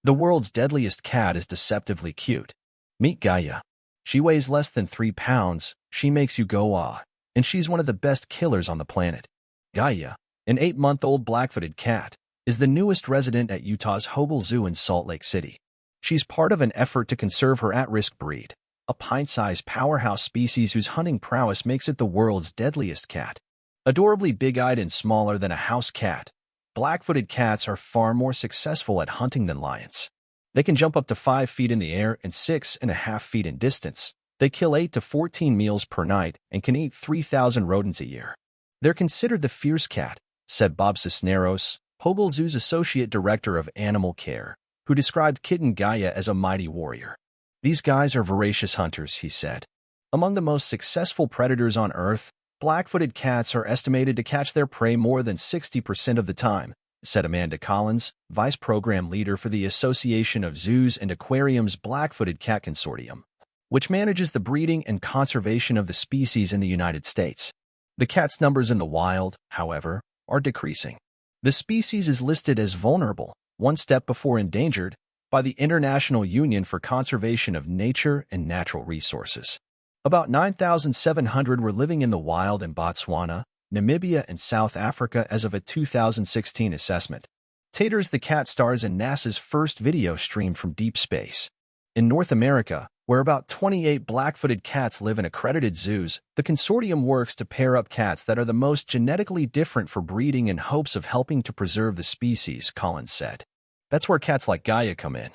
The world's deadliest cat is deceptively cute. Meet Gaia. She weighs less than 3 pounds, she makes you go ah, and she's one of the best killers on the planet. Gaia, an 8-month-old black-footed cat, is the newest resident at Utah's Hogle Zoo in Salt Lake City. She's part of an effort to conserve her at-risk breed, a pint-size powerhouse species whose hunting prowess makes it the world's deadliest cat. Adorably big-eyed and smaller than a house cat, black-footed cats are far more successful at hunting than lions. They can jump up to 5 feet in the air and 6.5 feet in distance. They kill 8 to 14 meals per night and can eat 3,000 rodents a year. They're considered the fierce cat, said Bob Cisneros, Hogle Zoo's associate director of animal care, who described kitten Gaia as a mighty warrior. These guys are voracious hunters, he said. Among the most successful predators on Earth, black-footed cats are estimated to catch their prey more than 60% of the time, said Amanda Collins, vice program leader for the Association of Zoos and Aquariums Black-Footed Cat Consortium, which manages the breeding and conservation of the species in the United States. The cat's numbers in the wild, however, are decreasing. The species is listed as vulnerable, one step before endangered, by the International Union for Conservation of Nature and Natural Resources. About 9,700 were living in the wild in Botswana, Namibia, and South Africa as of a 2016 assessment. Taters the cat stars in NASA's first video stream from deep space. In North America, where about 28 black-footed cats live in accredited zoos, the consortium works to pair up cats that are the most genetically different for breeding in hopes of helping to preserve the species, Collins said. That's where cats like Gaia come in.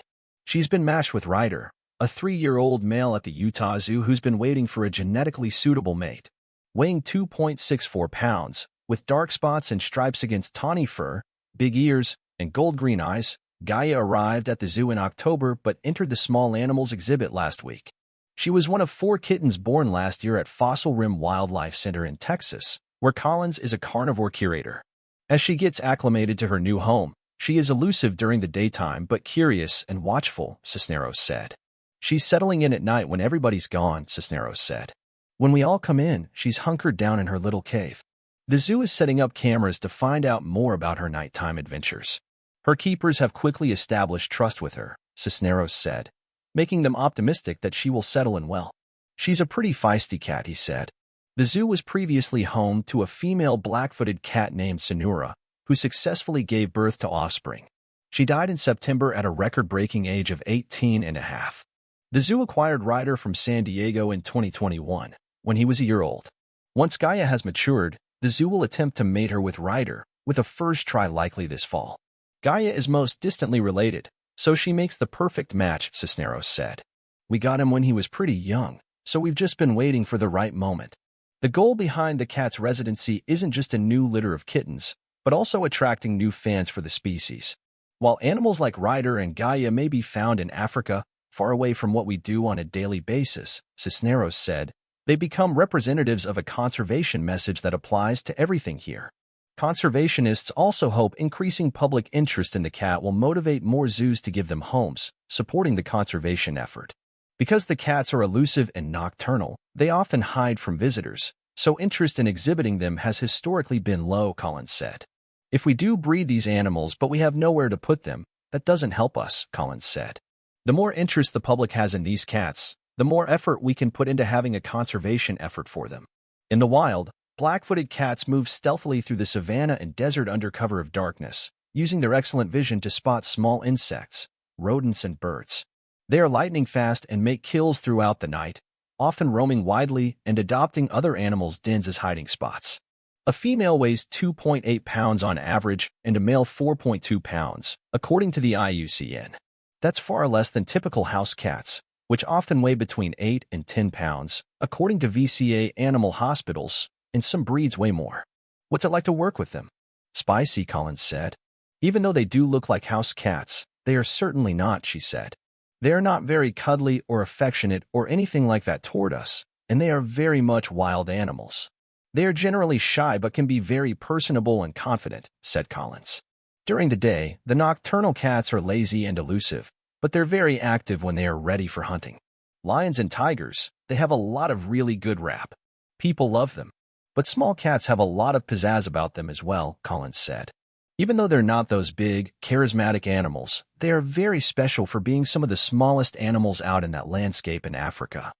She's been matched with Ryder, a 3-year-old male at the Utah Zoo who's been waiting for a genetically suitable mate. Weighing 2.64 pounds, with dark spots and stripes against tawny fur, big ears, and gold-green eyes, Gaia arrived at the zoo in October but entered the small animals exhibit last week. She was one of 4 kittens born last year at Fossil Rim Wildlife Center in Texas, where Collins is a carnivore curator. As she gets acclimated to her new home, she is elusive during the daytime but curious and watchful, Cisneros said. She's settling in at night when everybody's gone, Cisneros said. When we all come in, she's hunkered down in her little cave. The zoo is setting up cameras to find out more about her nighttime adventures. Her keepers have quickly established trust with her, Cisneros said, making them optimistic that she will settle in well. She's a pretty feisty cat, he said. The zoo was previously home to a female black-footed cat named Sonura, who successfully gave birth to offspring. She died in September at a record-breaking age of 18.5. The zoo acquired Ryder from San Diego in 2021, when he was a year old. Once Gaia has matured, the zoo will attempt to mate her with Ryder, with a first try likely this fall. Gaia is most distantly related, so she makes the perfect match, Cisneros said. We got him when he was pretty young, so we've just been waiting for the right moment. The goal behind the cat's residency isn't just a new litter of kittens, but also attracting new fans for the species. While animals like Ryder and Gaia may be found in Africa, far away from what we do on a daily basis, Cisneros said, they become representatives of a conservation message that applies to everything here. Conservationists also hope increasing public interest in the cat will motivate more zoos to give them homes, supporting the conservation effort. Because the cats are elusive and nocturnal, they often hide from visitors, so interest in exhibiting them has historically been low, Collins said. If we do breed these animals but we have nowhere to put them, that doesn't help us, Collins said. The more interest the public has in these cats, the more effort we can put into having a conservation effort for them. In the wild, black-footed cats move stealthily through the savanna and desert under cover of darkness, using their excellent vision to spot small insects, rodents, and birds. They are lightning fast and make kills throughout the night, often roaming widely and adopting other animals' dens as hiding spots. A female weighs 2.8 pounds on average and a male 4.2 pounds, according to the IUCN. That's far less than typical house cats, which often weigh between 8 and 10 pounds, according to VCA animal hospitals, and some breeds weigh more. What's it like to work with them? Spicy, Collins said. Even though they do look like house cats, they are certainly not, she said. They are not very cuddly or affectionate or anything like that toward us, and they are very much wild animals. They are generally shy but can be very personable and confident, said Collins. During the day, the nocturnal cats are lazy and elusive, but they're very active when they are ready for hunting. Lions and tigers, they have a lot of really good rap. People love them. But small cats have a lot of pizzazz about them as well, Collins said. Even though they're not those big, charismatic animals, they are very special for being some of the smallest animals out in that landscape in Africa.